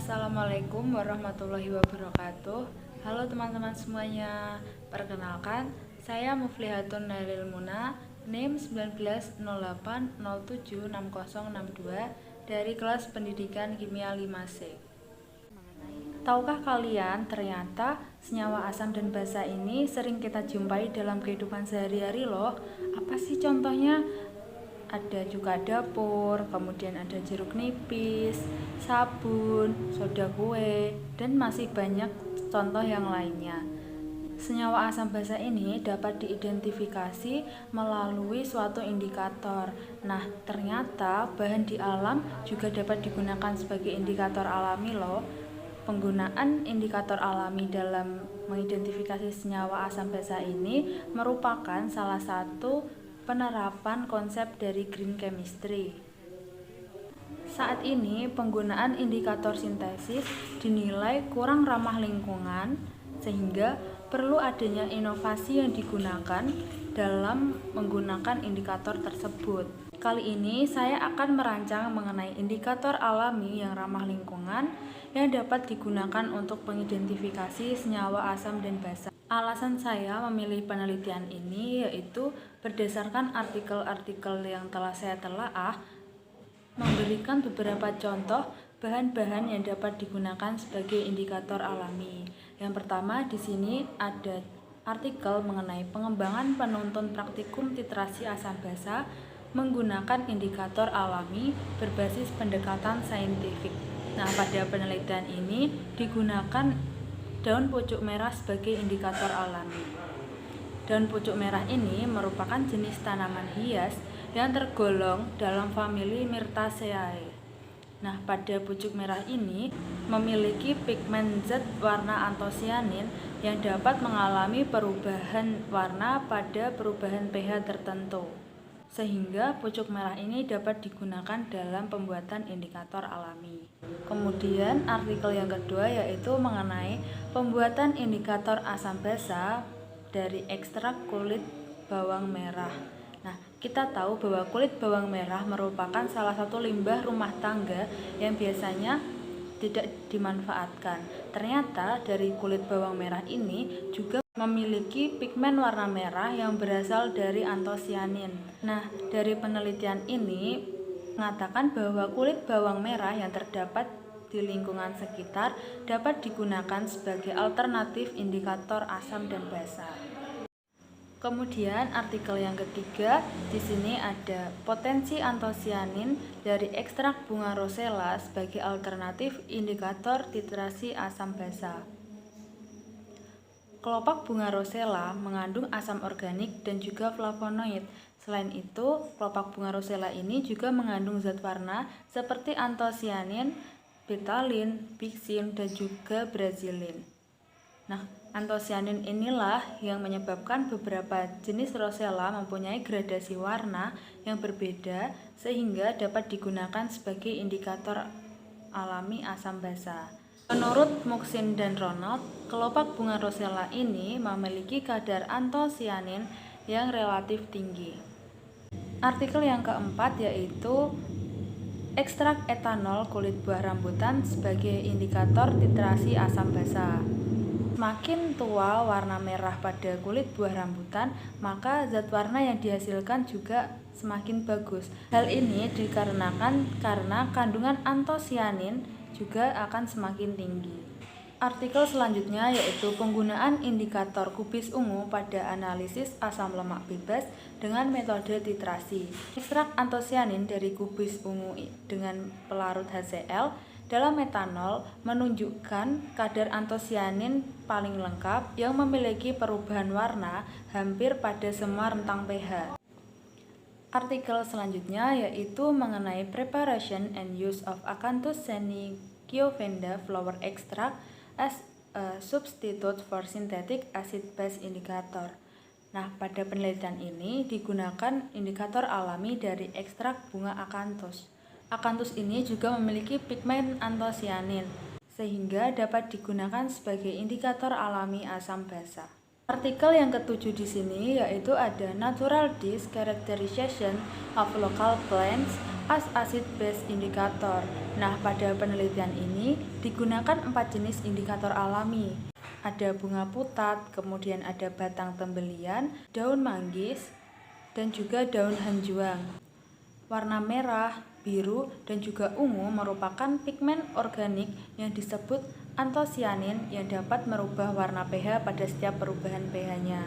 Assalamualaikum warahmatullahi wabarakatuh. Halo teman-teman semuanya. Perkenalkan, saya Muflihatun Nailil Muna, NIM 1908076062 dari kelas Pendidikan Kimia 5C. Tahukah kalian, ternyata senyawa asam dan basa ini sering kita jumpai dalam kehidupan sehari-hari loh. Apa sih contohnya? Ada juga dapur, kemudian ada jeruk nipis, sabun, soda kue, dan masih banyak contoh yang lainnya. Senyawa asam basa ini dapat diidentifikasi melalui suatu indikator. Nah, ternyata bahan di alam juga dapat digunakan sebagai indikator alami loh. Penggunaan indikator alami dalam mengidentifikasi senyawa asam basa ini merupakan salah satu penerapan konsep dari green chemistry. Saat ini penggunaan indikator sintesis dinilai kurang ramah lingkungan, sehingga perlu adanya inovasi yang digunakan dalam menggunakan indikator tersebut. Kali ini saya akan merancang mengenai indikator alami yang ramah lingkungan yang dapat digunakan untuk mengidentifikasi senyawa asam dan basa. Alasan saya memilih penelitian ini yaitu berdasarkan artikel-artikel yang telah saya telaah, memberikan beberapa contoh bahan-bahan yang dapat digunakan sebagai indikator alami. Yang pertama di sini ada artikel mengenai pengembangan penuntun praktikum titrasi asam basa menggunakan indikator alami berbasis pendekatan saintifik. Nah, pada penelitian ini digunakan daun pucuk merah sebagai indikator alami. Daun pucuk merah ini merupakan jenis tanaman hias yang tergolong dalam famili Myrtaceae. Nah, pada pucuk merah ini memiliki pigmen zat warna antosianin yang dapat mengalami perubahan warna pada perubahan pH tertentu, sehingga pucuk merah ini dapat digunakan dalam pembuatan indikator alami. Kemudian artikel yang kedua yaitu mengenai pembuatan indikator asam basa dari ekstrak kulit bawang merah. Nah, kita tahu bahwa kulit bawang merah merupakan salah satu limbah rumah tangga yang biasanya tidak dimanfaatkan. Ternyata dari kulit bawang merah ini juga memiliki pigmen warna merah yang berasal dari antosianin. Nah, dari penelitian ini mengatakan bahwa kulit bawang merah yang terdapat di lingkungan sekitar dapat digunakan sebagai alternatif indikator asam dan basa. Kemudian artikel yang ketiga, di sini ada potensi antosianin dari ekstrak bunga rosella sebagai alternatif indikator titrasi asam basa. Kelopak bunga rosella mengandung asam organik dan juga flavonoid. Selain itu, kelopak bunga rosella ini juga mengandung zat warna seperti antosianin, betalin, bixin, dan juga brazilin. Nah, antosianin inilah yang menyebabkan beberapa jenis rosella mempunyai gradasi warna yang berbeda sehingga dapat digunakan sebagai indikator alami asam basa. Menurut Muxin dan Ronald, kelopak bunga rosella ini memiliki kadar antosianin yang relatif tinggi. Artikel yang keempat yaitu ekstrak etanol kulit buah rambutan sebagai indikator titrasi asam basa. Semakin tua warna merah pada kulit buah rambutan, maka zat warna yang dihasilkan juga semakin bagus. Hal ini dikarenakan karena kandungan antosianin juga akan semakin tinggi. Artikel selanjutnya yaitu penggunaan indikator kubis ungu pada analisis asam lemak bebas dengan metode titrasi. Ekstrak antosianin dari kubis ungu dengan pelarut HCl dalam metanol menunjukkan kadar antosianin paling lengkap yang memiliki perubahan warna hampir pada semua rentang pH. Artikel selanjutnya yaitu mengenai preparation and use of Acanthus senikiovenda flower extract as a substitute for synthetic acid-base indicator. Nah, pada penelitian ini digunakan indikator alami dari ekstrak bunga akanthus. Akanthus ini juga memiliki pigmen antosianin, sehingga dapat digunakan sebagai indikator alami asam basa. Artikel yang ketujuh di sini yaitu ada Natural Disk Characterization of Local Plants acid base indikator. Nah, pada penelitian ini digunakan 4 jenis indikator alami. Ada bunga putat, kemudian ada batang tembelian, daun manggis, dan juga daun hanjuang. Warna merah, biru, dan juga ungu merupakan pigmen organik yang disebut antosianin yang dapat merubah warna pH pada setiap perubahan pH-nya.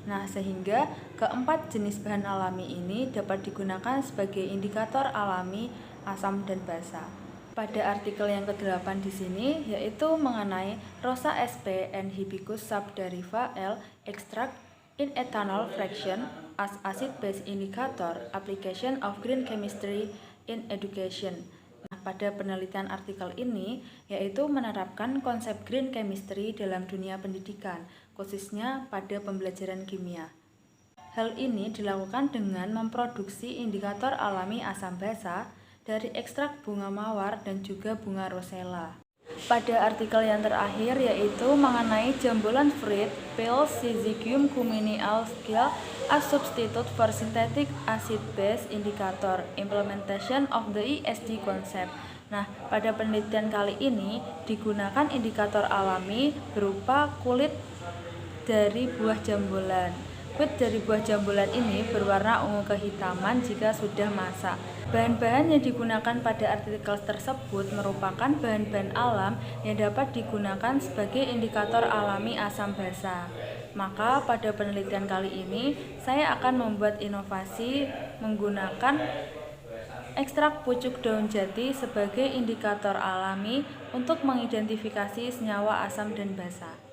Nah, sehingga keempat jenis bahan alami ini dapat digunakan sebagai indikator alami asam dan basa. Pada artikel yang ke-8 di sini yaitu mengenai Rosa sp and Hibiscus subderiva L extract in ethanol fraction as acid-base indicator, application of green chemistry in education. Nah, pada penelitian artikel ini yaitu menerapkan konsep green chemistry dalam dunia pendidikan, khususnya pada pembelajaran kimia. Hal ini dilakukan dengan memproduksi indikator alami asam basa dari ekstrak bunga mawar dan juga bunga rosella. Pada artikel yang terakhir yaitu mengenai jambulan fruit pills Syzygium cumini Algia as substitute for synthetic acid base indicator, implementation of the ESD concept. Nah, pada penelitian kali ini digunakan indikator alami berupa kulit dari buah jambulan. Kulit dari buah jambulan ini berwarna ungu kehitaman jika sudah masak. Bahan-bahan yang digunakan pada artikel tersebut merupakan bahan-bahan alam yang dapat digunakan sebagai indikator alami asam basa. Maka pada penelitian kali ini saya akan membuat inovasi menggunakan ekstrak pucuk daun jati sebagai indikator alami untuk mengidentifikasi senyawa asam dan basa.